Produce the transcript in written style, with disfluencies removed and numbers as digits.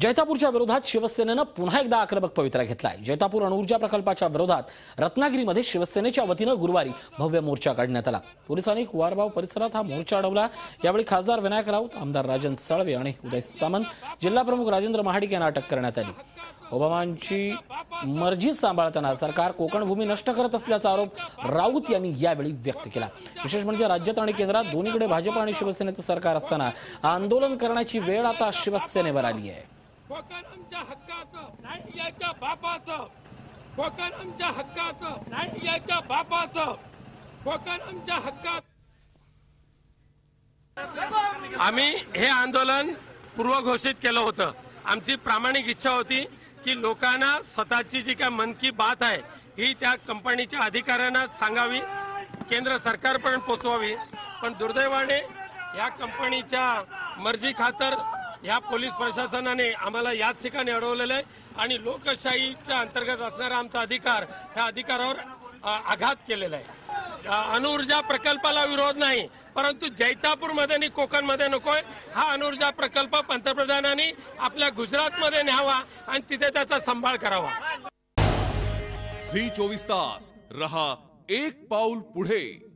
जैतापूरच्या विरोधात शिवसेनेनं पुन्हा एकदा आक्रमक पवित्रा घेतलाय। जैतापूर अणुऊर्जा प्रकल्पाच्या विरोधात रत्नागिरीमध्ये शिवसेनेच्या वतीनं गुरुवारी भव्य मोर्चा काढण्यात आला। पोलिसांनी कुवारबाव परिसरात हा मोर्चा अडवला। यावेळी खासदार विनायक राऊत, आमदार राजन साळवे आणि उदय सामंत, जिल्हा प्रमुख राजेंद्र महाडिक यांना अटक करण्यात आली। ओबामांची मर्जी सांभाळताना सरकार कोकण भूमी नष्ट करत असल्याचा आरोप राऊत यांनी यावेळी व्यक्त केला। विशेष म्हणजे राज्यात आणि केंद्रात दोन्हीकडे भाजप आणि शिवसेनेचं सरकार असताना आंदोलन करण्याची वेळ आता शिवसेनेवर आली आहे। कोकण आमच्या हक्काचं नाही याच्या बापाचं, कोकण आमच्या हक्काचं नाही याच्या बापाचं, कोकण आमच्या हक्काचं। आम्ही हे आंदोलन पूर्व घोषित केलं होतं। आमची प्रामाणिक इच्छा होती की लोकांना स्वतःची जी काय मन की बात आहे ही त्या कंपनीच्या अधिकाऱ्यांना सांगावी, केंद्र सरकारपर्यंत पोहोचवावी। पण दुर्दैवाने या कंपनीच्या मर्जी खातर या पोलीस प्रशासनाने आम्हाला याच ठिकाणी अडवलेलं आहे आणि लोकशाहीच्या अंतर्गत असणारा आमचा अधिकार ह्या अधिकारावर आघात केलेला आहे। अणुऊर्जा प्रकल्पाला विरोध नाही, परंतु जैतापूरमध्ये आणि कोकणमध्ये नकोय। हा अणुऊर्जा प्रकल्प पंतप्रधानांनी आपल्या गुजरातमध्ये न्यावा आणि तिथे त्याचा सांभाळ करावा। झी 24 तास रहा एक पाऊल पुढे।